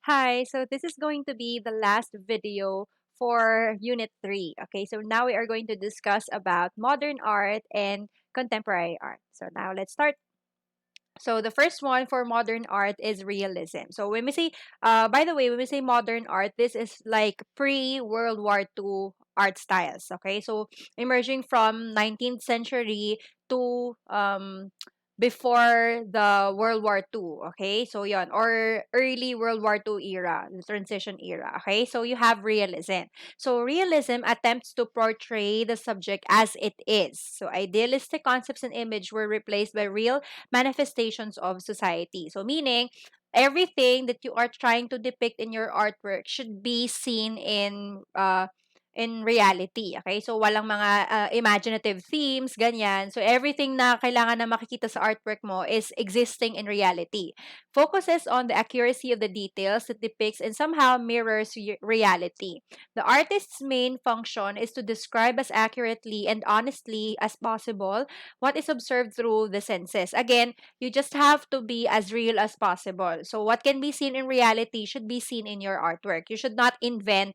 Hi, so this is going to be the last video for Unit 3. Okay, so now we are going to discuss about modern art and contemporary art. So now let's start. So the first one for modern art is realism. So when we say, by the way, when we say modern art, this is like pre-World War II art styles. Okay, so emerging from 19th century to before the World War II. Okay, so yon or early World War II era, the transition era. Okay, so you have realism. So realism attempts to portray the subject as it is. So idealistic concepts and image were replaced by real manifestations of society. So meaning everything that you are trying to depict in your artwork should be seen in reality. Okay? So walang mga imaginative themes, ganyan. So everything na kailangan na makikita sa artwork mo is existing in reality. Focuses on the accuracy of the details that depicts and somehow mirrors reality. The artist's main function is to describe as accurately and honestly as possible what is observed through the senses. Again, you just have to be as real as possible. So what can be seen in reality should be seen in your artwork. You should not invent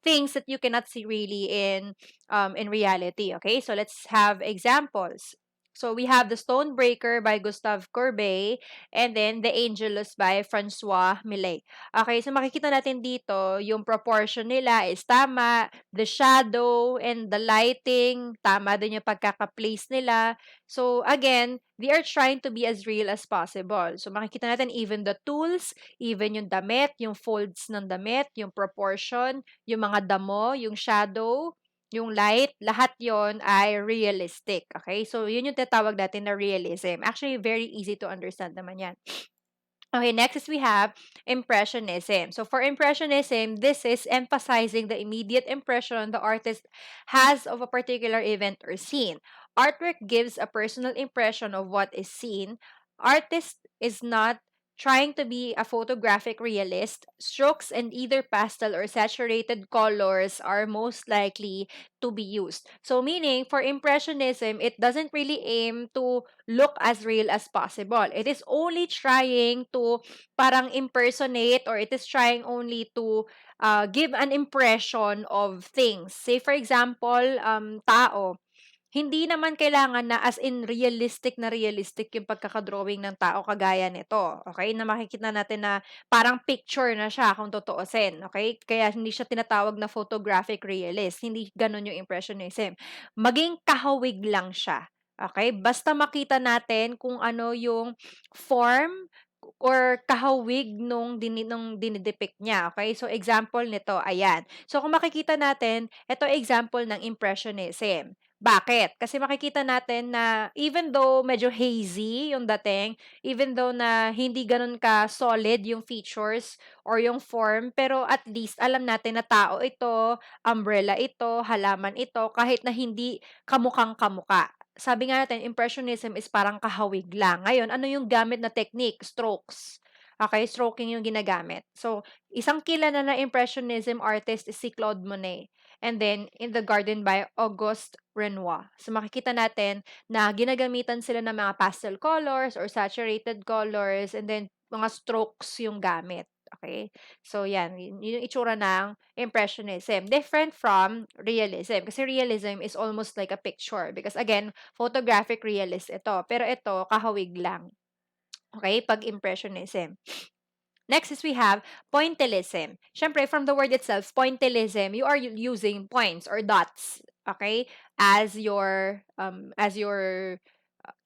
things that you cannot see really in reality. Okay, so let's have examples. So we have the Stonebreaker by Gustave Courbet and then the Angelus by Francois Millet. Okay, so makikita natin dito yung proportion nila is tama, the shadow and the lighting, tama din yung pagkaka-place nila. So again, they are trying to be as real as possible. So makikita natin even the tools, even yung damit, yung folds ng damit, yung proportion, yung mga damo, yung shadow, yung light, lahat yon ay realistic. Okay? So, yun yung tatawag natin na realism. Actually, very easy to understand naman yan. Okay, next is we have Impressionism. So for Impressionism, this is emphasizing the immediate impression the artist has of a particular event or scene. Artwork gives a personal impression of what is seen. Artist is not trying to be a photographic realist. Strokes and either pastel or saturated colors are most likely to be used. So meaning, for Impressionism, it doesn't really aim to look as real as possible. It is only trying to parang impersonate or it is trying only to give an impression of things. Say for example, tao. Hindi naman kailangan na as in realistic na realistic yung pagkakadrawing ng tao kagaya nito. Okay? Na makikita natin na parang picture na siya kung totoosin. Okay? Kaya hindi siya tinatawag na photographic realist. Hindi ganun yung impressionism. Maging kahawig lang siya. Okay? Basta makita natin kung ano yung form or kahawig nung dinidepict niya. Okay? So, example nito, ayan. So, kung makikita natin, ito example ng impressionism. Bakit? Kasi makikita natin na even though medyo hazy yung dating, even though na hindi ganun ka solid yung features or yung form, pero at least alam natin na tao ito, umbrella ito, halaman ito, kahit na hindi kamukhang kamuka. Sabi nga natin, impressionism is parang kahawig lang. Ngayon, ano yung gamit na technique? Strokes. Okay, stroking yung ginagamit. So, isang kilala na impressionism artist is si Claude Monet. And then, In the Garden by Auguste Renoir. So, makikita natin na ginagamitan sila ng mga pastel colors or saturated colors and then mga strokes yung gamit. Okay? So, yan. Yun yung itsura ng impressionism. Different from realism. Kasi realism is almost like a picture. Because again, photographic realist ito. Pero ito, kahawig lang. Okay? Pag impressionism. Next is we have pointillism. Siyempre, from the word itself, pointillism, you are using points or dots, okay, as your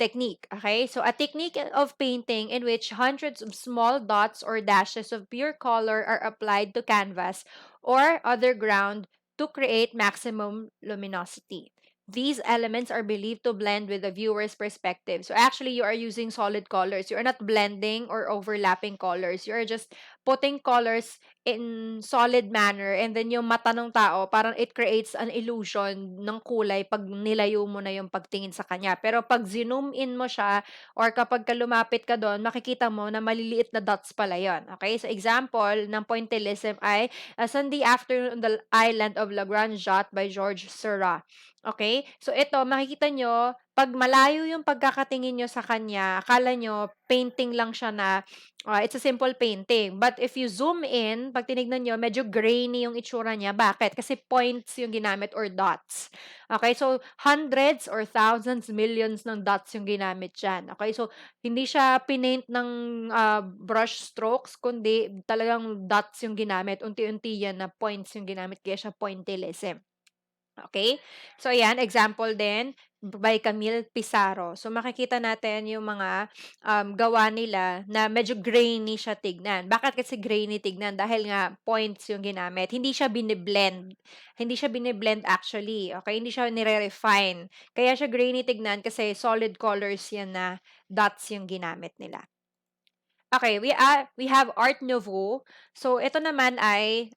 technique, okay? So, a technique of painting in which hundreds of small dots or dashes of pure color are applied to canvas or other ground to create maximum luminosity. These elements are believed to blend with the viewer's perspective. So actually, you are using solid colors. You are not blending or overlapping colors. You are just putting colors in solid manner and then yung mata ng tao, parang it creates an illusion ng kulay pag nilayo mo na yung pagtingin sa kanya. Pero pag zoom in mo siya or kapag lumapit ka doon, makikita mo na maliliit na dots pala yon. Okay? So example ng pointillism ay A Sunday Afternoon on the Island of La Grande Jatte by Georges Seurat. Okay? So ito, makikita nyo, 'pag malayo yung pagkakatingin niyo sa kanya, akala niyo painting lang siya na, it's a simple painting. But if you zoom in, 'pag tinignan niyo medyo grainy yung itsura niya. Bakit? Kasi points yung ginamit or dots. Okay, so hundreds or thousands, millions ng dots yung ginamit diyan. Okay, so hindi siya pinaint ng, brush strokes kundi talagang dots yung ginamit. Unti-unti yan na points yung ginamit kaya siya pointillism. Okay? So ayan, example din by Camille Pissarro. So makikita natin yung mga gawa nila na medyo grainy siya tignan. Bakit kasi grainy tignan? Dahil nga points yung ginamit. Hindi siya biniblend. Hindi siya biniblend actually. Okay? Hindi siya nire-refine. Kaya siya grainy tignan kasi solid colors yan na dots yung ginamit nila. Okay, we have Art Nouveau. So ito naman ay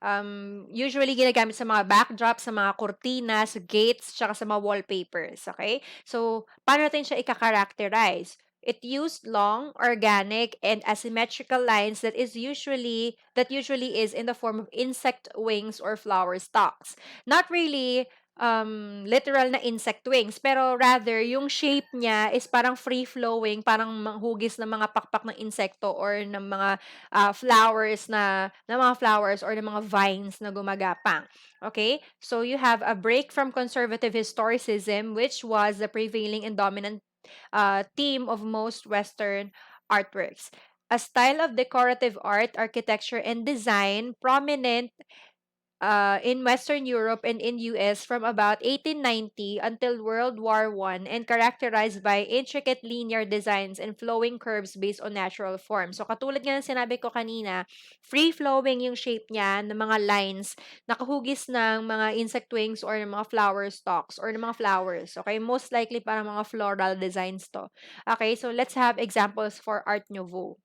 usually ginagamit sa mga backdrops, sa mga kurtina, sa gates, tsaka sa mga wallpapers, okay? So paano natin siya ika-characterize? It used long, organic, and asymmetrical lines that usually is in the form of insect wings or flower stalks. Not really literal na insect wings, pero rather yung shape niya is parang free flowing, parang manghugis ng mga pakpak ng insekto or ng mga flowers or ng mga vines na gumagapang. Okay? So you have a break from conservative historicism, which was the prevailing and dominant theme of most Western artworks. A style of decorative art, architecture, and design prominent in Western Europe and in US from about 1890 until World War I and characterized by intricate linear designs and flowing curves based on natural form. So katulad nga ng sinabi ko kanina, free-flowing yung shape niya ng mga lines, nakahugis ng mga insect wings or ng mga flower stalks or ng mga flowers. Okay? Most likely para mga floral designs to. Okay? So let's have examples for Art Nouveau.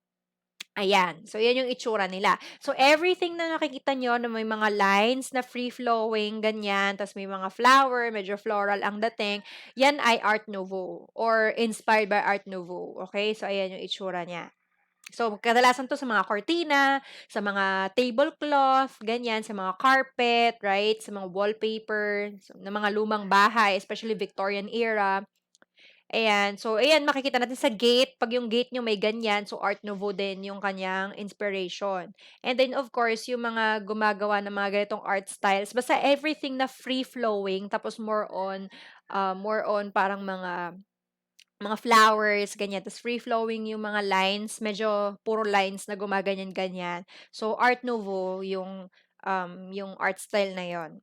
Ayan. So, yan yung itsura nila. So, everything na nakikita nyo na may mga lines na free-flowing, ganyan, tapos may mga flower, medyo floral ang dating, yan ay Art Nouveau or inspired by Art Nouveau. Okay? So, ayan yung itsura niya. So, kadalasan to sa mga cortina, sa mga tablecloth, ganyan, sa mga carpet, right? Sa mga wallpaper, na mga lumang bahay, especially Victorian era. Ayan. So, ayan, makikita natin sa gate. Pag yung gate nyo may ganyan, so Art Nouveau din yung kanyang inspiration. And then, of course, yung mga gumagawa ng mga ganitong art styles. Basta everything na free-flowing, tapos more on parang mga flowers, ganyan. Tapos free-flowing yung mga lines. Medyo puro lines na gumaganyan-ganyan. So, Art Nouveau yung art style na yon.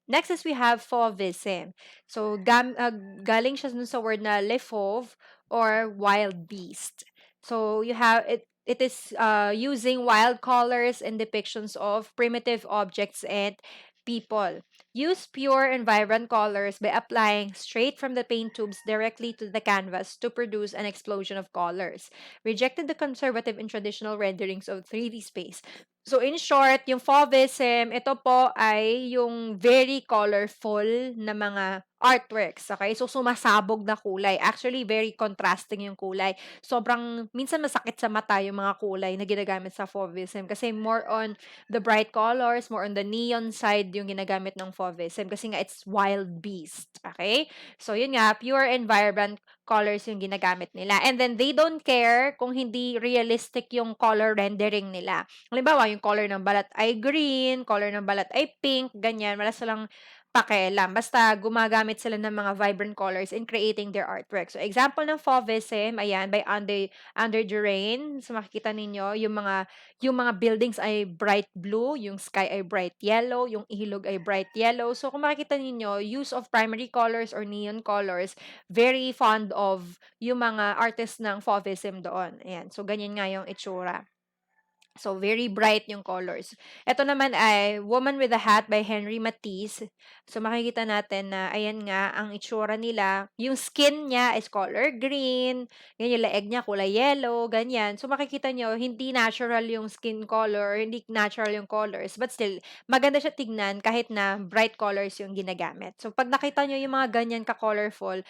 Next is we have fauvism. So, galing siya dun sa word na le fauve or wild beast. So, you have it is using wild colors and depictions of primitive objects and people. Use pure and vibrant colors by applying straight from the paint tubes directly to the canvas to produce an explosion of colors. Rejected the conservative and traditional renderings of 3D space. So, in short, yung fauvism, ito po ay yung very colorful na mga artworks, okay? So, sumasabog na kulay. Actually, very contrasting yung kulay. Sobrang, minsan masakit sa mata yung mga kulay na ginagamit sa fauvism kasi more on the bright colors, more on the neon side yung ginagamit ng fauvism kasi nga it's wild beast, okay? So, yun nga, pure and vibrant colors yung ginagamit nila. And then, they don't care kung hindi realistic yung color rendering nila. Halimbawa, yung color ng balat ay green, color ng balat ay pink, ganyan. Wala silang pakialam. Basta gumagamit sila ng mga vibrant colors in creating their artwork. So, example ng fauvism, ayan, by Under the Rain. So, makikita ninyo, yung mga buildings ay bright blue, yung sky ay bright yellow, yung ilog ay bright yellow. So, kung makikita ninyo, use of primary colors or neon colors, very fond of yung mga artists ng fauvism doon. Ayan. So, ganyan nga yung itsura. So, very bright yung colors. Ito naman ay Woman with a Hat by Henri Matisse. So, makikita natin na, ayan nga, ang itsura nila. Yung skin niya is color green. Yan, yung leeg niya, kulay yellow, ganyan. So, makikita nyo, hindi natural yung skin color, hindi natural yung colors. But still, maganda siya tignan kahit na bright colors yung ginagamit. So, pag nakita nyo yung mga ganyan ka-colorful,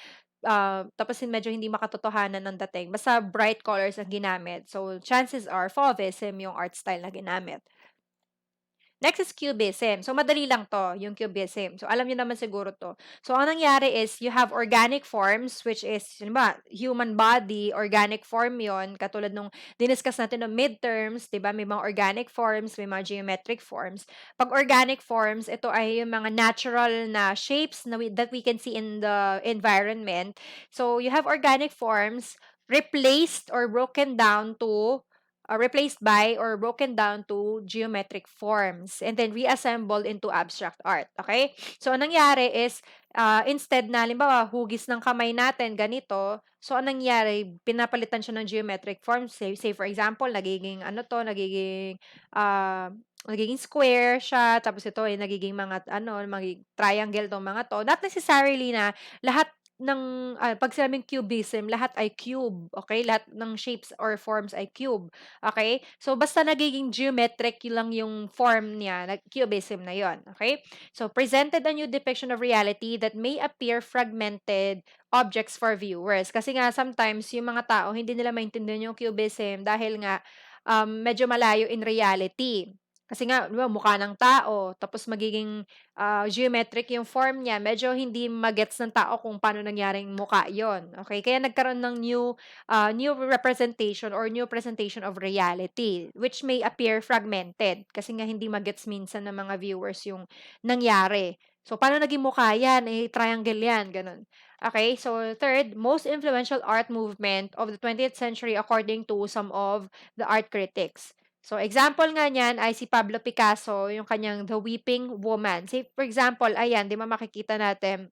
tapos medyo hindi makatotohanan ng dating. Basta bright colors ang ginamit. So, chances are, fauvism yung art style na ginamit. Next is cubism. So, madali lang 'to, yung cubism. So, alam niyo naman siguro 'to. So, ang nangyari is you have organic forms which is halimbawa, human body, organic form 'yon katulad nung diniscuss natin nung midterms, 'di ba? May mga organic forms, may mga geometric forms. 'Pag organic forms, ito ay yung mga natural na shapes na that we can see in the environment. So, you have organic forms replaced or broken down to replaced by or broken down to geometric forms and then reassembled into abstract art. Okay? So, anong nangyari is, instead na, halimbawa, hugis ng kamay natin, ganito, so, anong nangyari, pinapalitan siya ng geometric forms. Say for example, nagiging, ano to, nagiging square siya, tapos ito ay nagiging mga, magiging triangle tong mga to. Not necessarily na lahat ng, pag sinabing cubism, lahat ay cube, okay? Lahat ng shapes or forms ay cube. Okay? So, basta nagiging geometric lang yung form niya, cubism na yon. Okay? So, presented a new depiction of reality that may appear fragmented objects for viewers. Kasi nga, sometimes, yung mga tao, hindi nila maintindihan yung cubism dahil nga, medyo malayo in reality. Kasi nga, di ba, mukha ng tao, tapos magiging geometric yung form niya, medyo hindi magets ng tao kung paano nangyaring mukha yon. Okay? Kaya nagkaroon ng new representation or new presentation of reality, which may appear fragmented kasi nga hindi magets minsan ng mga viewers yung nangyari. So, paano naging mukha yan? Eh, triangle yan, ganun. Okay, so third, most influential art movement of the 20th century according to some of the art critics. So, example nga niyan ay si Pablo Picasso, yung kanyang The Weeping Woman. Say, for example, ayan, di ba makikita natin,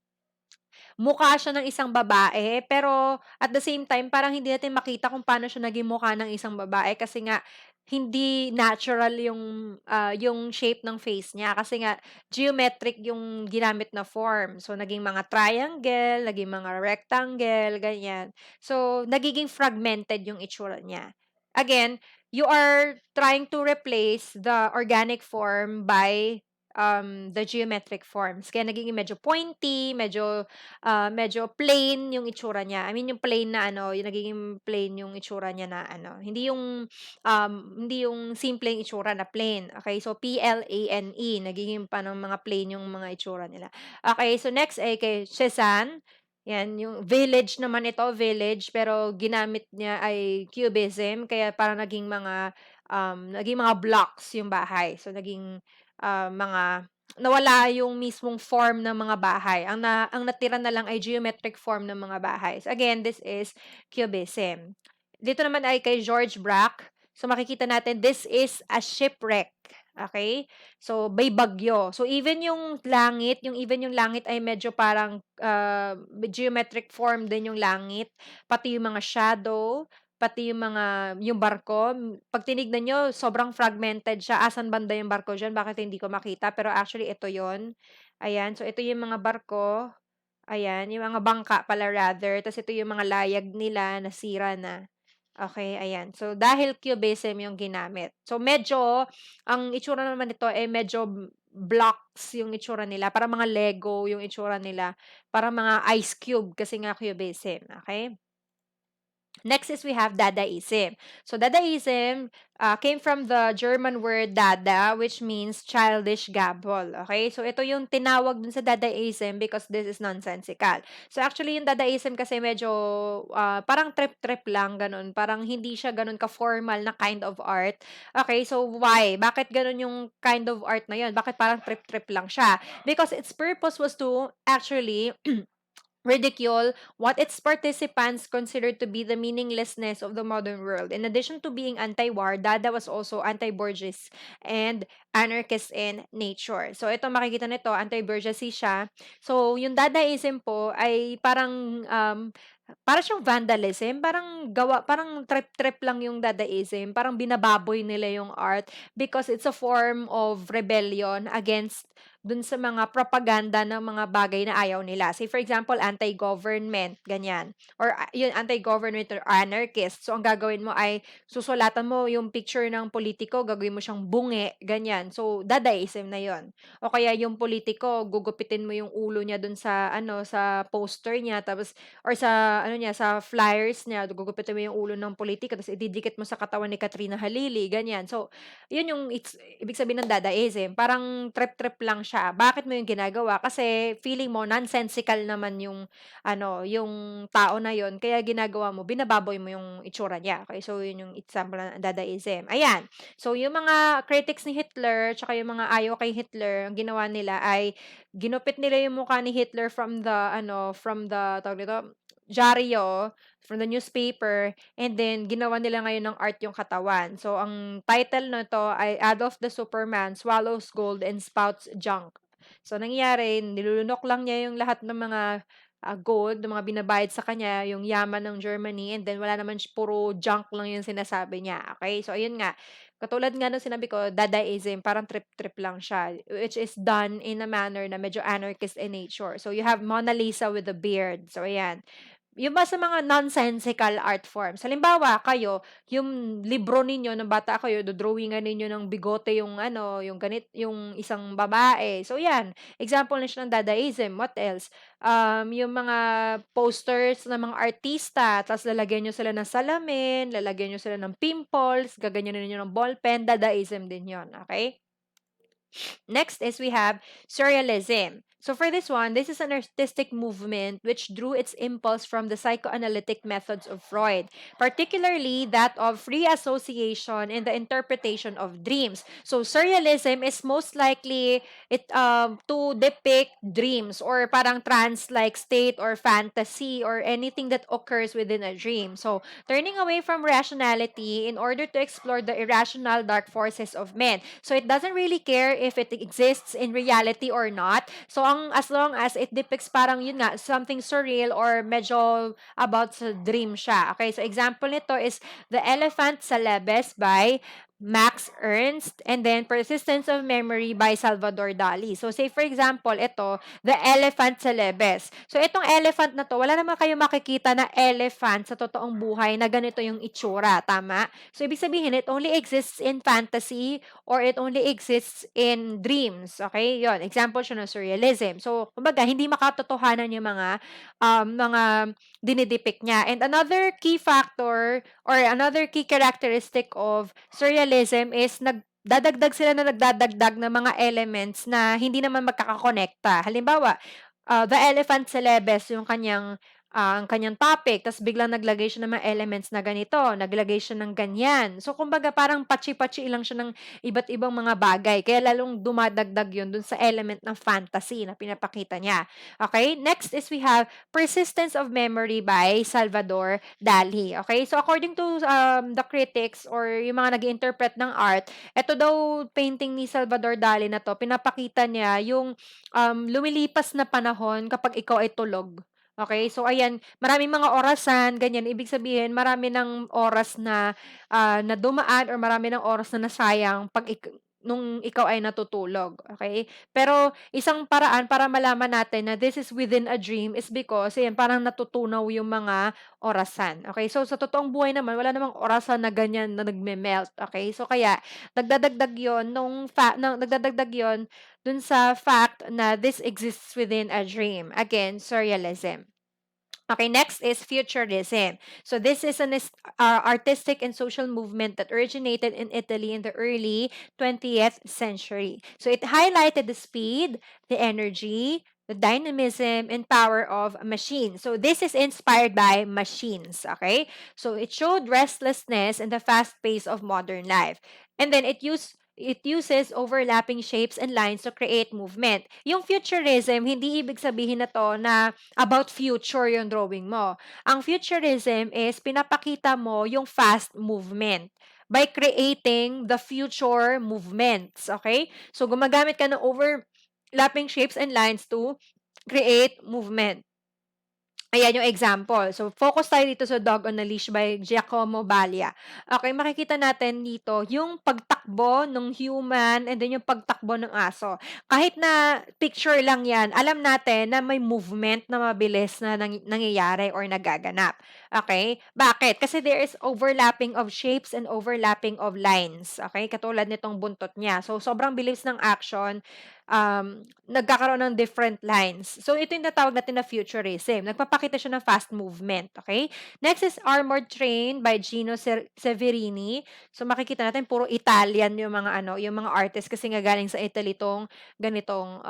mukha siya ng isang babae, pero at the same time, parang hindi natin makita kung paano siya naging mukha ng isang babae kasi nga hindi natural yung shape ng face niya kasi nga geometric yung ginamit na form. So, naging mga triangle, naging mga rectangle, ganyan. So, nagiging fragmented yung itsura niya. Again, you are trying to replace the organic form by the geometric forms. Kaya nagiging medyo pointy, medyo plain yung itsura niya. I mean yung plain na yung nagiging plain yung itsura niya na hindi yung simpleng itsura na plain. Okay, so Plane, nagiging ng mga plain yung mga itsura nila. Okay, so next ay kay Cezanne. Yan, yung village naman ito, village, pero ginamit niya ay cubism, kaya parang naging mga blocks yung bahay. So, naging mga nawala yung mismong form ng mga bahay. Ang natira na lang ay geometric form ng mga bahay. So again, this is cubism. Dito naman ay kay George Braque. So makikita natin, this is a shipwreck. Okay? So may bagyo. So even yung langit ay medyo parang geometric form din yung langit, pati yung mga shadow, pati yung barko, 'pag tinignan niyo sobrang fragmented siya, asan banda yung barko diyan, bakit hindi ko makita, pero actually ito yon. Ayan, so ito yung mga barko, ayan, yung mga bangka pala rather, ta's ito yung mga layag nila nasira na. Okay, ayan. So dahil cubism yung ginamit. So medyo ang itsura naman nito ay medyo blocks yung itsura nila, parang mga Lego yung itsura nila, parang mga ice cube kasi nga cubism, okay? Next is we have Dadaism. So Dadaism came from the German word Dada, which means childish gabble. Okay? So ito yung tinawag dun sa Dadaism because this is nonsensical. So actually yung Dadaism kasi medyo parang trip-trip lang ganun. Parang hindi siya ganun ka-formal na kind of art. Okay? So why? Bakit ganun yung kind of art na yun? Bakit parang trip-trip lang siya? Because its purpose was to actually ridicule what its participants considered to be the meaninglessness of the modern world. In addition to being anti-war, Dada was also anti-bourgeois and anarchist in nature. So, ito makikita nito, anti-bourgeoisie siya. So, yung Dadaism po ay para siyang vandalism, parang trip-trip lang yung Dadaism, parang binababoy nila yung art because it's a form of rebellion against dun sa mga propaganda ng mga bagay na ayaw nila. Say for example, anti-government, ganyan. Or yun, anti-government or anarchist. So, ang gagawin mo ay susulatan mo yung picture ng politiko, gagawin mo siyang bunge, ganyan. So, Dadaism na yon. O kaya yung politiko, gugupitin mo yung ulo niya dun sa, sa poster niya, tapos, or sa ano niya, sa flyers niya, gugupitin mo yung ulo ng politika tapos ididikit mo sa katawan ni Katrina Halili, ganyan. So, yun yung ibig sabihin ng Dadaism, parang trip-trip lang siya. Bakit mo yung ginagawa? Kasi feeling mo nonsensical naman yung ano, yung tao na yun, kaya ginagawa mo, binababoy mo yung itsura niya. Okay, so yun yung example ng Dadaism. Ayan. So, yung mga critics ni Hitler, tsaka yung mga ayaw kay Hitler, ang ginawa nila ay ginupit nila yung mukha ni Hitler from the, tawag dito, dyaryo, from the newspaper, and then ginawa nila ngayon ng art yung katawan. So, ang title na to ay Adolf the Superman swallows gold and spouts junk. So, nangyari, nilulunok lang niya yung lahat ng mga gold, ng mga binabayad sa kanya, yung yaman ng Germany, and then wala naman puro junk lang yung sinasabi niya. Okay? So, ayun nga. Katulad nga nung sinabi ko, Dadaism, parang trip-trip lang siya, which is done in a manner na medyo anarchist in nature. So, you have Mona Lisa with a beard. So, ayan. Yung ba sa mga nonsensical art forms. Halimbawa, kayo, yung libro ninyo ng bata kayo, dodrawingan ninyo ng bigote yung ano, yung ganit, yung isang babae. So, yan. Example na siya ng Dadaism. What else? Yung mga posters ng mga artista, tapos lalagyan nyo sila ng salamin, lalagyan nyo sila ng pimples, gaganyan ninyo ng ballpen, Dadaism din yon. Okay? Next is we have Surrealism. So for this one, this is an artistic movement which drew its impulse from the psychoanalytic methods of Freud, particularly that of free association and the interpretation of dreams. So surrealism is most likely to depict dreams or parang trance-like state or fantasy or anything that occurs within a dream. So turning away from rationality in order to explore the irrational dark forces of men. So it doesn't really care if it exists in reality or not. So as long as it depicts parang yun nga, something surreal or medyo about sa dream siya. Okay, so example nito is The Elephant Celebes by Max Ernst, and then Persistence of Memory by Salvador Dali. So say for example, ito, The Elephant Celebes. So itong elephant na to, wala naman kayo makikita na elephant sa totoong buhay na ganito yung itsura, tama? So ibig sabihin, it only exists in fantasy or it only exists in dreams. Okay? Yon, example siya ng surrealism. So, kumbaga, hindi makatotohanan yung mga dinidepict niya. And another key factor or another key characteristic of surrealism is nagdadagdag sila na nagdadagdag ng mga elements na hindi naman magkakakonekta. Halimbawa, The Elephant Celebes, ang kanyang topic, tapos biglang naglagay siya ng mga elements na ganito, naglagay siya ng ganyan. So, kumbaga, parang patsi-patsi lang siya ng iba't ibang mga bagay. Kaya lalong dumadagdag yun dun sa element ng fantasy na pinapakita niya. Okay? Next is we have Persistence of Memory by Salvador Dali. Okay? So, according to the critics or yung mga nag-interpret ng art, ito daw painting ni Salvador Dali na to, pinapakita niya yung lumilipas na panahon kapag ikaw ay tulog. Okay, so ayan, maraming mga orasan, ganyan. Ibig sabihin, marami ng oras na dumaan or marami ng oras na nasayang nung ikaw ay natutulog. Okay? Pero isang paraan para malaman natin na this is within a dream is because ayan, parang natutunaw yung mga orasan. Okay? So sa totoong buhay naman, wala namang orasan na ganyan na nagme-melt. Okay? So kaya nagdadagdag 'yon nagdadagdag 'yon dun sa fact na this exists within a dream. Again, surrealism. Okay, next is futurism. So this is an artistic and social movement that originated in Italy in the early 20th century. So it highlighted the speed, the energy, the dynamism, and power of machines. So this is inspired by machines, okay? So it showed restlessness and the fast pace of modern life. And then it uses overlapping shapes and lines to create movement. Yung futurism, hindi ibig sabihin na to na about future yung drawing mo. Ang futurism is pinapakita mo yung fast movement by creating the future movements. Okay? So, gumagamit ka ng overlapping shapes and lines to create movement. Ayan yung example. So, focus tayo dito sa Dog on a Leash by Giacomo, Balla. Okay, makikita natin dito yung pagtakbo ng human and then yung pagtakbo ng aso. Kahit na picture lang yan, alam natin na may movement na mabilis na nangyayari or nagaganap. Okay? Bakit? Kasi there is overlapping of shapes and overlapping of lines. Okay? Katulad nitong buntot niya. So, sobrang bilis ng action, nagkakaroon ng different lines. So, ito yung natawag natin na futurism. Nagpapakita siya ng fast movement. Okay? Next is Armored Train by Gino Severini. So, makikita natin puro Italian yung mga yung mga artists kasi nga galing sa Italy tong ganitong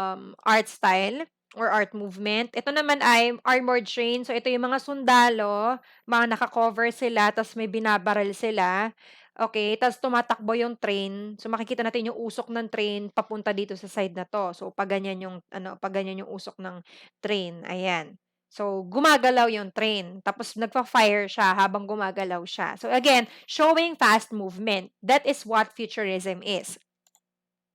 art style or art movement. Ito naman ay armored train. So, ito yung mga sundalo, mga naka-cover sila, tapos may binabaril sila. Okay, tapos tumatakbo yung train. So, makikita natin yung usok ng train papunta dito sa side na to. So, pag ganyan pag ganyan yung usok ng train. Ayan. So, gumagalaw yung train. Tapos, nagpa-fire siya habang gumagalaw siya. So, again, showing fast movement. That is what futurism is.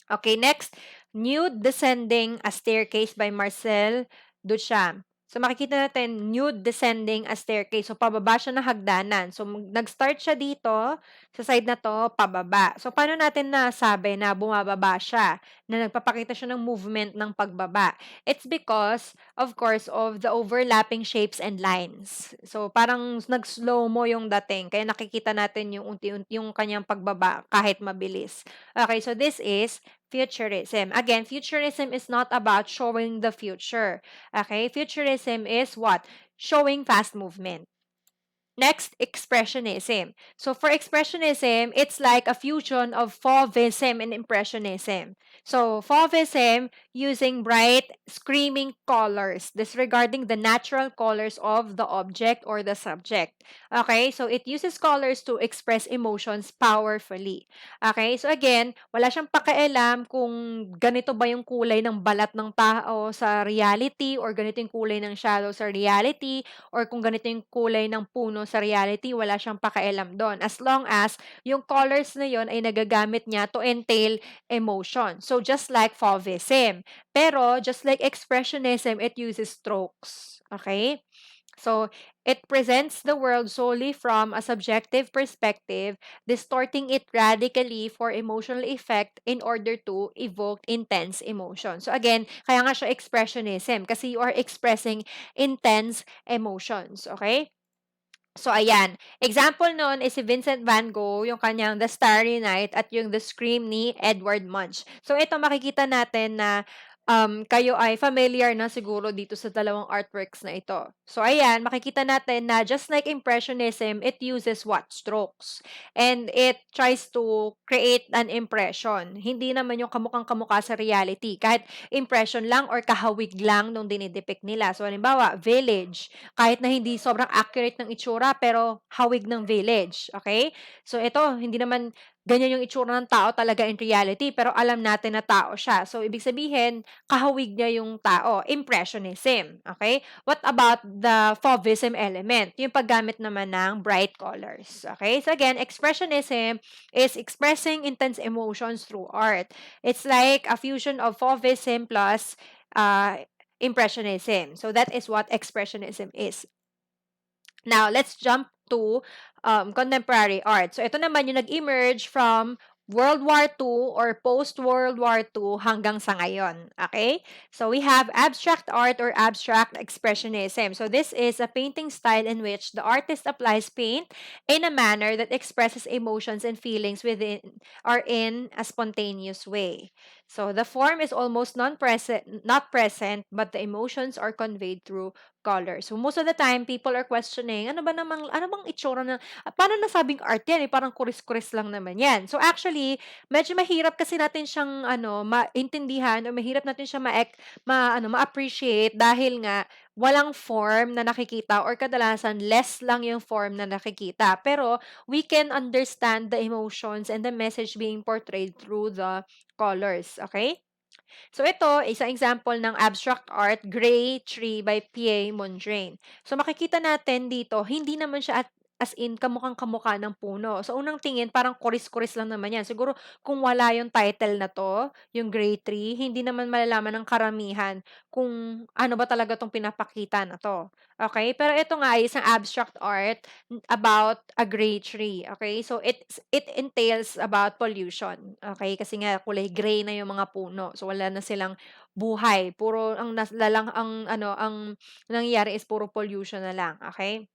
Okay, next, Nude Descending a Staircase by Marcel Duchamp. So, makikita natin, nude descending a staircase. So, pababa siya ng hagdanan. So, nag-start siya dito, sa side na to, pababa. So, paano natin nasabi na bumababa siya, na nagpapakita siya ng movement ng pagbaba? It's because, of course, of the overlapping shapes and lines. So, parang nag-slow mo yung dating. Kaya nakikita natin yung unti-unti yung kanyang pagbaba kahit mabilis. Okay, so this is futurism. Again, futurism is not about showing the future. Okay, futurism is what? Showing fast movement. Next, expressionism. So for expressionism, it's like a fusion of fauvism and impressionism. So fauvism using bright, screaming colors, disregarding the natural colors of the object or the subject. Okay, so it uses colors to express emotions powerfully. Okay, so again, wala siyang pakialam kung ganito ba yung kulay ng balat ng tao sa reality or ganito yung kulay ng shadow sa reality or kung ganito yung kulay ng puno sa reality, wala siyang pakialam doon. As long as yung colors na yon ay nagagamit niya to entail emotion. So, just like fauvism. Pero, just like expressionism, it uses strokes. Okay? So, it presents the world solely from a subjective perspective, distorting it radically for emotional effect in order to evoke intense emotion. So, again, kaya nga siya expressionism kasi you are expressing intense emotions. Okay? So, ayan. Example nun is si Vincent van Gogh, yung kanyang The Starry Night at yung The Scream ni Edward Munch. So, ito makikita natin na kayo ay familiar na siguro dito sa dalawang artworks na ito. So, ayan, makikita natin na just like Impressionism, it uses what? Strokes. And it tries to create an impression. Hindi naman yung kamukhang-kamukha sa reality. Kahit impression lang or kahawig lang nung dinidepict nila. So, halimbawa, village kahit na hindi sobrang accurate ng itsura, pero hawig ng village, okay? So, ito, hindi naman ganyan yung itsura ng tao talaga in reality, pero alam natin na tao siya. So, ibig sabihin, kahawig niya yung tao. Impressionism, okay? What about the fauvism element? Yung paggamit naman ng bright colors, okay? So, again, expressionism is expressing intense emotions through art. It's like a fusion of fauvism plus impressionism. So that is what expressionism is. Now, let's jump to contemporary art. So ito naman yung nag-emerge from World War II or post-World War II hanggang sa ngayon. Okay? So we have abstract art or abstract expressionism. So this is a painting style in which the artist applies paint in a manner that expresses emotions and feelings within or in a spontaneous way. So the form is almost not present, but the emotions are conveyed through color. So most of the time, people are questioning, ano bang itsura na, paano nasabing art yan? Parang kuris-kuris lang naman yan. So actually, medyo mahirap kasi natin siyang, maintindihan o mahirap natin siya ma-appreciate dahil nga, walang form na nakikita or kadalasan less lang yung form na nakikita. Pero we can understand the emotions and the message being portrayed through the colors. Okay? So ito, isang example ng abstract art, Gray Tree by Pierre Mondrian. So makikita natin dito, hindi naman siya as in kamukhang-kamukha ng puno. So unang tingin, parang kuris-kuris lang naman yan. Siguro kung wala yung title na to, yung Gray Tree, hindi naman malalaman ng karamihan kung ano ba talaga tong pinapakita na to. Okay? Pero ito nga ay isang abstract art about a gray tree. Okay? So it entails about pollution. Okay? Kasi nga kulay gray na yung mga puno. So wala na silang buhay. Puro ang lalang ang nangyayari is puro pollution na lang. Okay?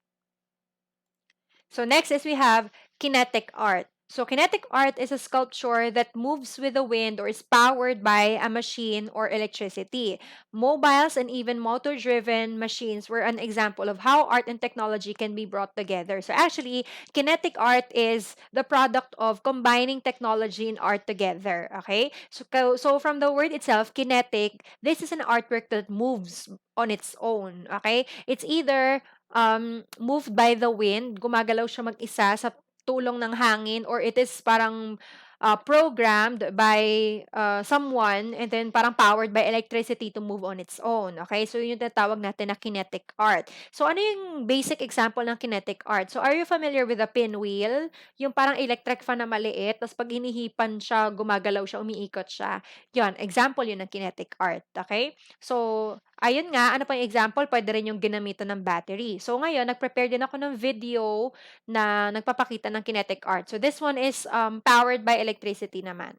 So next is we have kinetic art. So kinetic art is a sculpture that moves with the wind or is powered by a machine or electricity. Mobiles and even motor-driven machines were an example of how art and technology can be brought together. So actually, kinetic art is the product of combining technology and art together. Okay? So from the word itself, kinetic, this is an artwork that moves on its own. Okay? It's either moved by the wind, gumagalaw siya mag-isa sa tulong ng hangin, or it is parang programmed by someone and then parang powered by electricity to move on its own. Okay? So yun yung tatawag natin na kinetic art. So ano yung basic example ng kinetic art? So are you familiar with a pinwheel? Yung parang electric fan na maliit, tapos pag hinihipan siya, gumagalaw siya, umiikot siya. Yun, example yun ng kinetic art. Okay? So ayun nga, ano pa yung example? Pwede rin yung ginamitan ng battery. So ngayon, nag-prepare din ako ng video na nagpapakita ng kinetic art. So this one is powered by electricity naman.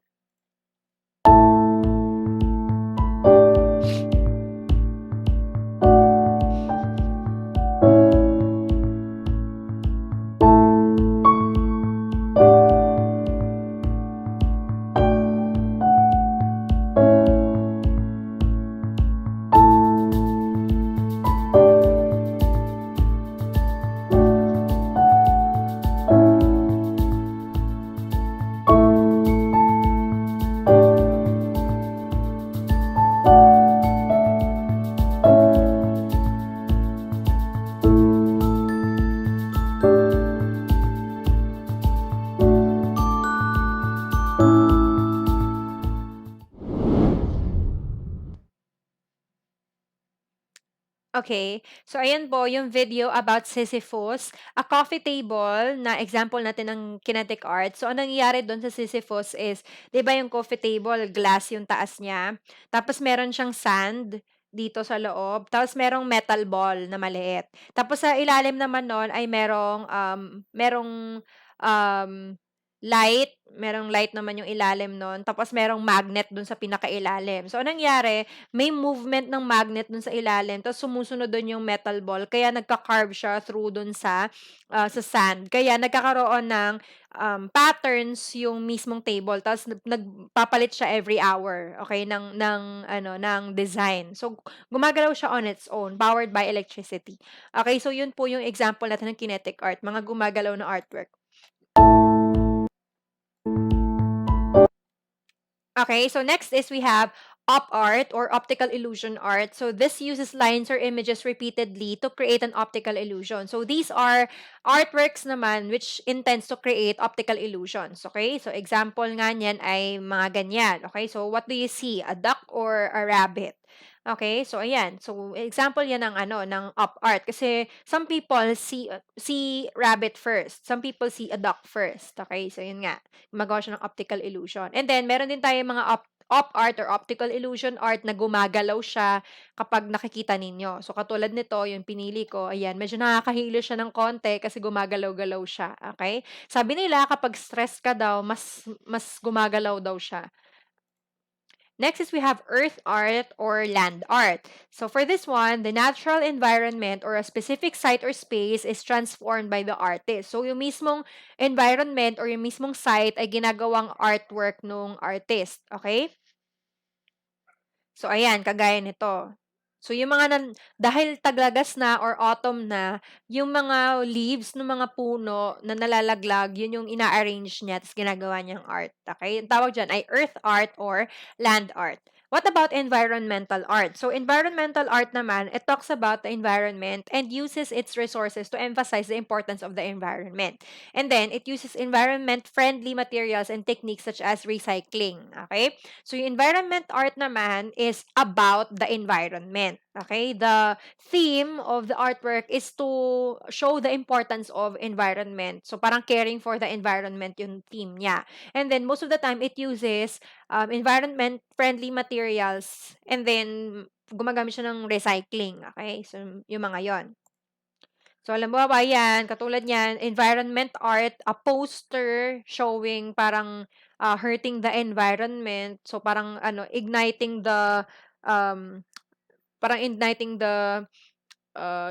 Okay. So, ayan po yung video about Sisyphus, a coffee table na example natin ng kinetic art. So, anong nangyayari doon sa Sisyphus is, di ba yung coffee table, glass yung taas niya. Tapos, meron siyang sand dito sa loob. Tapos, merong metal ball na maliit. Tapos, sa ilalim naman nun ay um, merong light naman yung ilalim nun. Tapos, merong magnet dun sa pinakailalim. So, anong nangyari? May movement ng magnet dun sa ilalim, tapos sumusunod dun yung metal ball, kaya nagka-carve siya through dun sa sand. Kaya nagkakaroon ng patterns yung mismong table, tapos nagpapalit siya every hour, okay, ng design. So, gumagalaw siya on its own, powered by electricity. Okay, so yun po yung example natin ng kinetic art, mga gumagalaw na artwork. Okay, so next is we have op art or optical illusion art. So this uses lines or images repeatedly to create an optical illusion. So these are artworks naman which intends to create optical illusions. Okay, so example nga niyan ay mga ganyan. Okay, so what do you see? A duck or a rabbit? Okay, so ayan. So example yan ng op art kasi some people see rabbit first. Some people see a duck first. Okay, so yun nga. Gumagawa siya ng optical illusion. And then meron din tayong mga op art or optical illusion art na gumagalaw siya kapag nakikita ninyo. So katulad nito, yung pinili ko, ayan, medyo nakakahilo siya ng konti kasi gumagalaw-galaw siya. Okay? Sabi nila kapag stress ka daw, mas gumagalaw daw siya. Next is we have earth art or land art. So for this one, the natural environment or a specific site or space is transformed by the artist. So yung mismong environment or yung mismong site ay ginagawang artwork nung artist. Okay? So ayan, kagaya nito. So yung dahil taglagas na or autumn na, yung mga leaves ng mga puno na nalalaglag, yun yung ina-arrange niya, tapos ginagawa niyang art. Okay? Ang tawag dyan ay earth art or land art. What about environmental art? So environmental art naman, it talks about the environment and uses its resources to emphasize the importance of the environment. And then, it uses environment-friendly materials and techniques such as recycling. Okay? So, yung environment art naman is about the environment. Okay? The theme of the artwork is to show the importance of environment. So, parang caring for the environment yung theme niya. And then, most of the time, it uses environment-friendly materials and then gumagamit siya ng recycling. Okay? So, yung mga yon. So, alam mo ba yan, katulad niyan, environment art, a poster showing parang hurting the environment. So, um, igniting the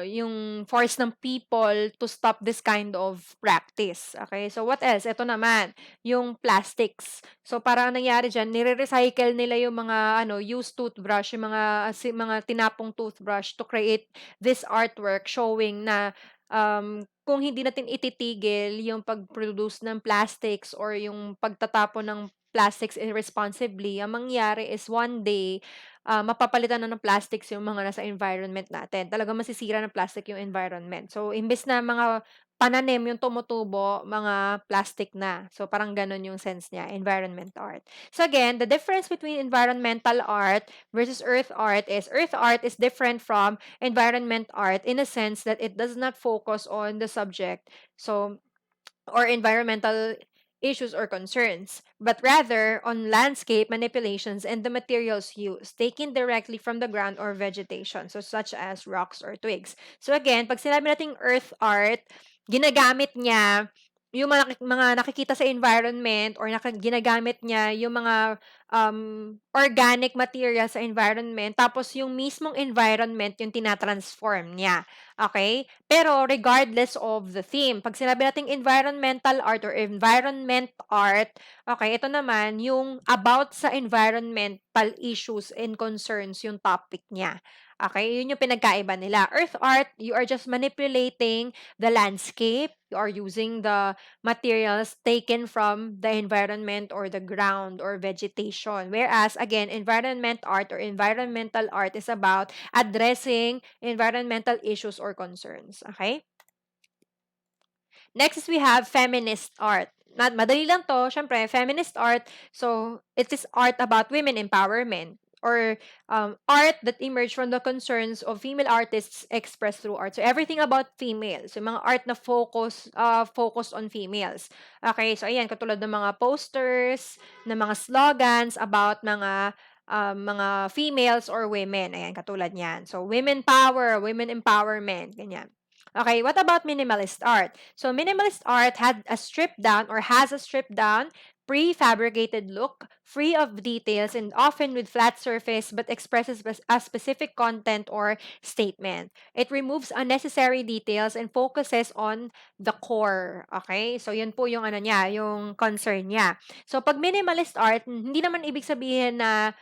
yung force ng people to stop this kind of practice. Okay? So, what else? Ito naman, yung plastics. So, parang nangyari dyan, nire-recycle nila yung mga, used toothbrush, yung mga tinapong toothbrush to create this artwork showing na kung hindi natin ititigil yung pag-produce ng plastics or yung pagtatapon ng plastics irresponsibly, ang mangyari is one day, mapapalitan na ng plastics yung mga nasa environment natin. Talagang masisira ng plastic yung environment. So, imbes na mga pananim yung tumutubo, mga plastic na. So, parang ganun yung sense niya, environment art. So, again, the difference between environmental art versus earth art is different from environment art in a sense that it does not focus on the subject. So, or environmental issues or concerns, but rather on landscape manipulations and the materials used, taken directly from the ground or vegetation, so such as rocks or twigs. So again, pag sinabi nating earth art, ginagamit niya yung mga nakikita sa environment or ginagamit niya yung mga organic material sa environment, tapos yung mismong environment yung tinatransform niya. Okay? Pero regardless of the theme, pag sinabi nating environmental art or environment art, okay, ito naman yung about sa environmental issues and concerns yung topic niya. Okay, yun yung pinagkaiba nila. Earth art, you are just manipulating the landscape. You are using the materials taken from the environment or the ground or vegetation. Whereas, again, environment art or environmental art is about addressing environmental issues or concerns. Okay? Next is we have feminist art. Madali lang to, syempre, feminist art. So, it is art about women empowerment or art that emerged from the concerns of female artists expressed through art. So, everything about females. So, mga art na focused on females. Okay, so ayan, katulad ng mga posters, ng mga slogans about mga females or women. Ayan, katulad niyan. So, women power, women empowerment, ganyan. Okay, what about minimalist art? So minimalist art has a stripped down, prefabricated look, free of details and often with flat surface but expresses a specific content or statement. It removes unnecessary details and focuses on the core. Okay? So yun po yung yung concern niya. So pag minimalist art, hindi naman ibig sabihin na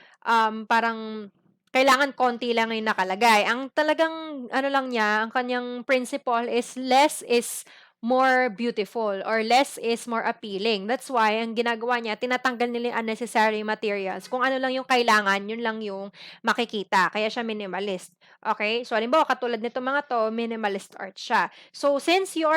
parang kailangan konti lang yung nakalagay. Ang talagang lang niya, ang kanyang principle is less is more beautiful or less is more appealing. That's why ang ginagawa niya, tinatanggal nila yung unnecessary materials. Kung ano lang yung kailangan, yun lang yung makikita. Kaya siya minimalist. Okay? So, halimbawa, katulad nito mga to, minimalist art siya. So, since you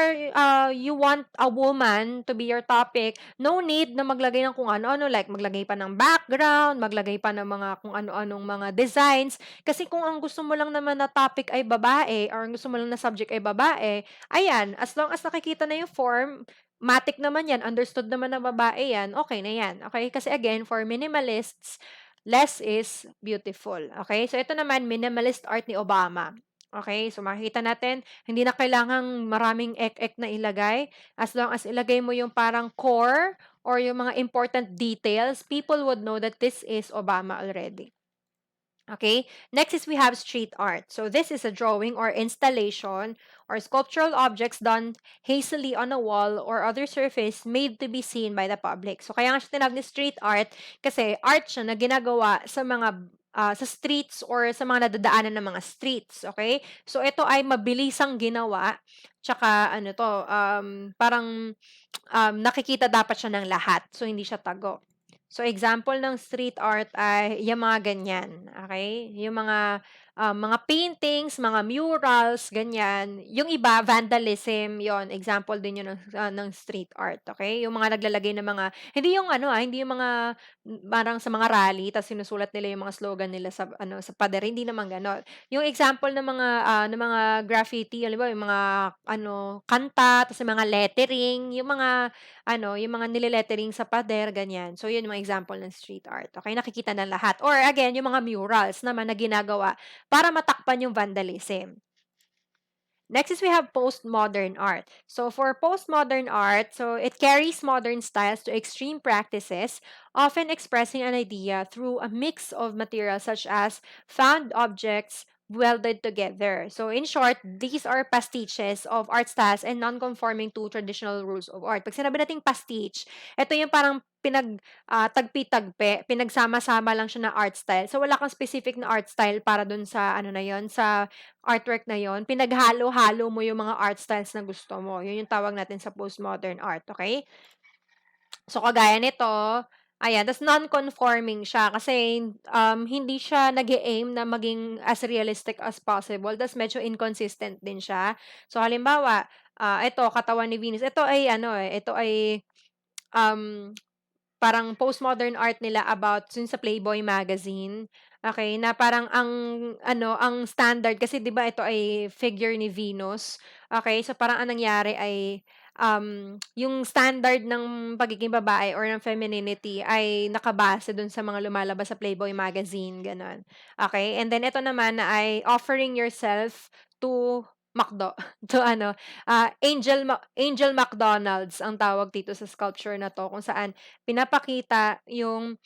want a woman to be your topic, no need na maglagay ng kung ano-ano, like maglagay pa ng background, maglagay pa ng mga kung ano-anong mga designs. Kasi kung ang gusto mo lang naman na topic ay babae or ang gusto mo lang na subject ay babae, ayan, as long as nakikita na yung form, matik naman yan, understood naman na babae yan, okay na yan. Okay? Kasi again, for minimalists, less is beautiful. Okay? So, ito naman, minimalist art ni Obama. Okay? So, makikita natin, hindi na kailangang maraming ek-ek na ilagay. As long as ilagay mo yung parang core or yung mga important details, people would know that this is Obama already. Okay, next is we have street art. So this is a drawing or installation or sculptural objects done hastily on a wall or other surface made to be seen by the public. So kaya nga siya tinawag ni street art kasi art siya na ginagawa sa mga sa streets or sa mga nadadaanan ng mga streets. Okay, so ito ay mabilisang ginawa. Tsaka parang nakikita dapat siya ng lahat. So hindi siya tago. So, example ng street art ay yung mga ganyan, okay? Yung mga paintings, mga murals, ganyan. Yung iba, vandalism, yon example din yun ng street art, okay? Yung mga naglalagay ng mga, hindi yung mga, parang sa mga rally, tapos sinusulat nila yung mga slogan nila sa pader, hindi naman ganon. Yung example ng mga graffiti, alam mo, yung mga, kanta, tapos yung mga lettering, yung mga nile-lettering sa pader, ganyan. So, yun yung mga example ng street art. Okay, nakikita ng lahat. Or again, yung mga murals naman na ginagawa para matakpan yung vandalism. Next is we have postmodern art. So for postmodern art, so it carries modern styles to extreme practices, often expressing an idea through a mix of materials such as found objects, welded together. So in short, these are pastiches of art styles and non-conforming to traditional rules of art. Pag sinabi nating pastiche, ito yung parang tagpi-tagpi, pinagsama-sama lang siya na art style. So wala kang specific na art style para dun sa ano na yon, sa artwork na yon. Pinaghalo-halo mo yung mga art styles na gusto mo. Yun yung tawag natin sa postmodern art, okay? So, kagaya nito, ayan, tas non-conforming siya kasi, hindi siya nag-e-aim na maging as realistic as possible, tas medyo inconsistent din siya. So, halimbawa, ito katawan ni Venus, ito ay ano, ito ay, um parang postmodern art nila about dun sa Playboy magazine, okay, na parang ang ano, ang standard kasi 'di ba ito ay figure ni Venus, okay. So, parang ang nangyari ay, yung standard ng pagiging babae or ng femininity ay nakabase dun sa mga lumalabas sa Playboy magazine, gano'n. Okay, and then ito naman ay offering yourself to McDo to ano, Angel McDonald's ang tawag dito sa sculpture na 'to kung saan pinapakita yung,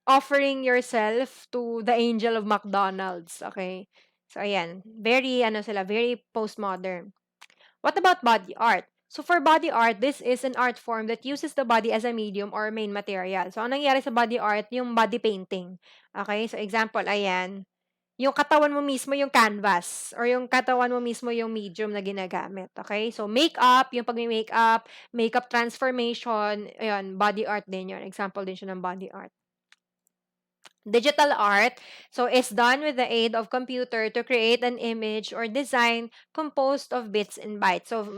offering yourself to the angel of McDonald's, okay. So ayan, very ano sila, very postmodern. What about body art? So for body art, this is an art form that uses the body as a medium or main material. So ang nangyayari sa body art, yung body painting. Okay? So example, ayan, yung katawan mo mismo yung canvas or yung katawan mo mismo yung medium na ginagamit, okay. So, makeup, yung pagme-makeup, makeup transformation, ayun, body art din yun. Example din siya ng body art. Digital art, so is done with the aid of computer to create an image or design composed of bits and bytes. So,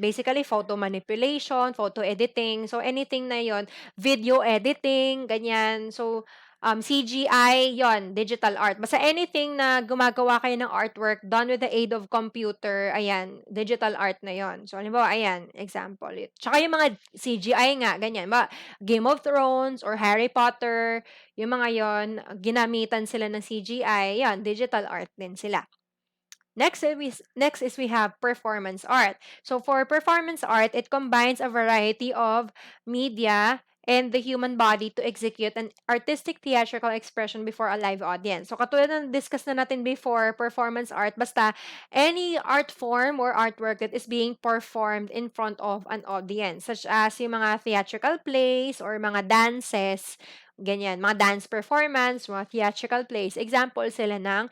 basically, photo manipulation, photo editing, so anything na yon, video editing, ganyan. So, CGI, yon, digital art. Basta anything na gumagawa kayo ng artwork done with the aid of computer, ayan, digital art na yon. So, halimbawa, ayan, example. Tsaka yung mga CGI nga, ganyan. Game of Thrones or Harry Potter, yung mga yon, ginamitan sila ng CGI, yan, digital art din sila. Next is we have performance art. So for performance art, it combines a variety of media and the human body to execute an artistic theatrical expression before a live audience. So katulad ng discuss na natin before, performance art, basta any art form or artwork that is being performed in front of an audience, such as yung mga theatrical plays or mga dances, ganyan, mga dance performance, mga theatrical plays, example sila ng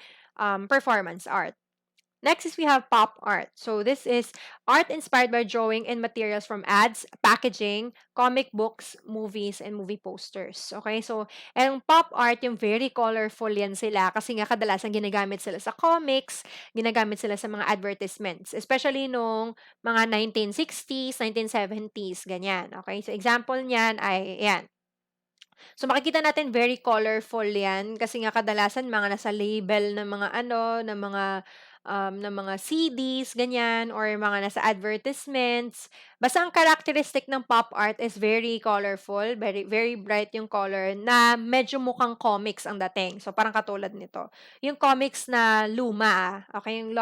performance art. Next is we have pop art. So this is art inspired by drawing and materials from ads, packaging, comic books, movies, and movie posters. Okay, so ang pop art, yung very colorful yan sila kasi nga kadalasan ginagamit sila sa comics, ginagamit sila sa mga advertisements, especially nung mga 1960s, 1970s, ganyan. Okay, so example niyan ay, yan. So makikita natin very colorful 'yan kasi nga kadalasan mga nasa label ng mga ano, ng mga CDs ganyan or mga nasa advertisements. Basta ang characteristic ng pop art is very colorful, very very bright yung color na medyo mukhang comics ang dating. So parang katulad nito. Yung comics na luma, okay, yung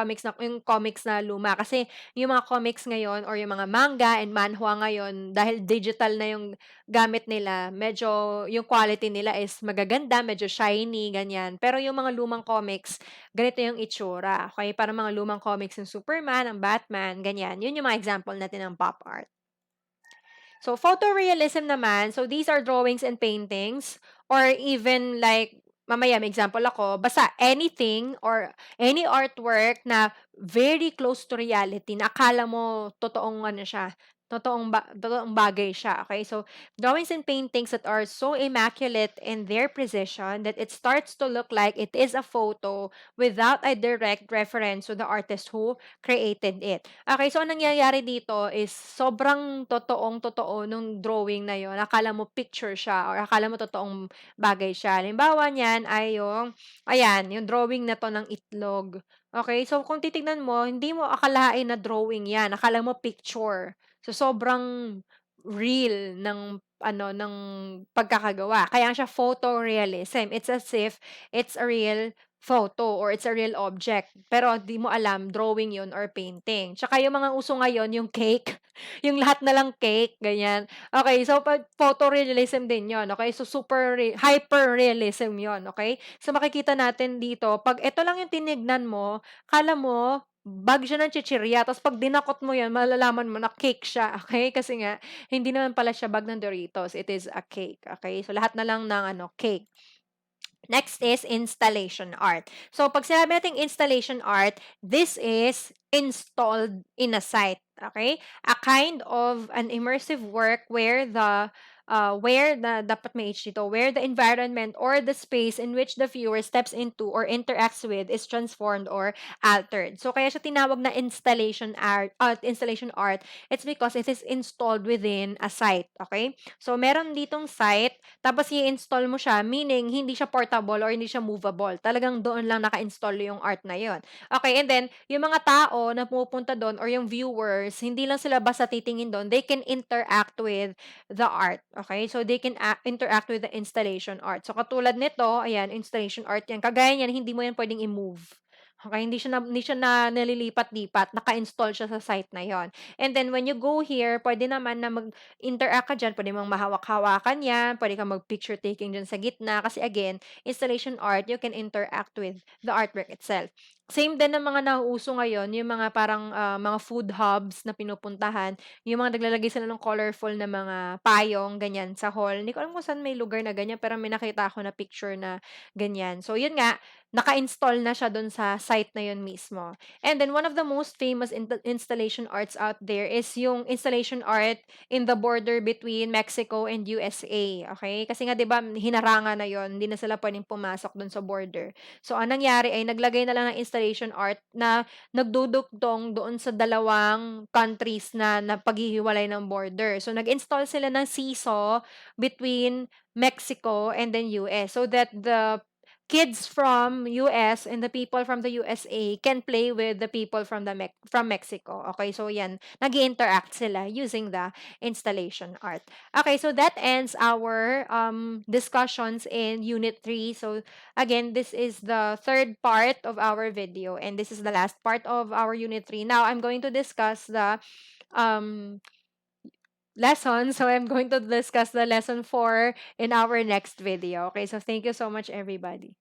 comics na luma kasi yung mga comics ngayon or yung mga manga and manhwa ngayon dahil digital na yung gamit nila, medyo yung quality nila is magaganda, medyo shiny, ganyan. Pero yung mga lumang comics, ganito yung itsura. Okay, parang mga lumang comics ng Superman, ng Batman, ganyan. Yun yung mga example natin ng pop art. So, photorealism naman, so these are drawings and paintings or even like, mamaya may example ako, basta anything or any artwork na very close to reality na akala mo totoong ano siya, totoong bagay siya, okay? So, drawings and paintings that are so immaculate in their precision that it starts to look like it is a photo without a direct reference to the artist who created it. Okay, so ang nangyayari dito is sobrang totoong-totoo nung drawing na yon. Akala mo picture siya or akala mo totoong bagay siya. Halimbawa niyan ay yung, ayan, yung drawing na 'to ng itlog. Okay, so kung titignan mo, hindi mo akalain na drawing yan, akala mo picture. So sobrang real ng ano, ng pagkakagawa. Kaya siya photorealism. It's as if it's a real photo or it's a real object. Pero di mo alam, drawing yun or painting. Tsaka yung mga uso ngayon, yung cake, yung lahat na lang cake, ganyan. Okay, so photorealism din yon. Okay, so hyper-realism yon. Okay, so makikita natin dito, pag ito lang yung tinignan mo, kala mo, bag siya ng chichirya. Tapos pag dinakot mo yan, malalaman mo na cake siya. Okay? Kasi nga, hindi naman pala siya bag ng Doritos. It is a cake. Okay? So, lahat na lang ng cake. Next is installation art. So, pag sinabi natin installation art, this is installed in a site. Okay? A kind of an immersive work where dapat may H dito, where the environment or the space in which the viewer steps into or interacts with is transformed or altered. So, kaya siya tinawag na installation art. It's because it is installed within a site. Okay? So, meron ditong site, tapos i-install mo siya, meaning hindi siya portable or hindi siya movable. Talagang doon lang naka-install yung art na yon. Okay, and then, yung mga tao na pumupunta doon or yung viewers, hindi lang sila basta titingin doon, they can interact with the art. Okay, so they can interact with the installation art. So, katulad nito, ayan, installation art yan. Kagaya niyan, hindi mo yan pwedeng i-move. Okay, hindi siya na nalilipat-lipat, naka-install siya sa site na yon. And then, when you go here, pwede naman na interact ka dyan, pwede mong mahawak-hawakan yan, pwede kang mag-picture taking dyan sa gitna, kasi again, installation art, you can interact with the artwork itself. Same din ng mga nauuso ngayon, yung mga parang mga food hubs na pinupuntahan, yung mga naglalagay sila ng colorful na mga payong, ganyan, sa hall. Hindi ko alam kung saan may lugar na ganyan, pero may nakita ako na picture na ganyan. So, yun nga, naka-install na siya dun sa site na yun mismo. And then, one of the most famous installation arts out there is yung installation art in the border between Mexico and USA. Okay? Kasi nga, di ba, hinarangan na yon, hindi na sila pwedeng pumasok dun sa border. So, ang nangyari ay naglagay na lang ng installation art na nagdudugtong doon sa dalawang countries na napaghihiwalay ng border. So, nag-install sila ng seesaw between Mexico and then US so that the kids from US and the people from the USA can play with the people from from Mexico. Okay, so yan, nag-interact sila using the installation art. Okay, so that ends our discussions in Unit 3. So again, this is the third part of our video and this is the last part of our Unit 3. Now, I'm going to discuss the um, lesson. So I'm going to discuss the lesson 4 in our next video. Okay, so thank you so much, everybody.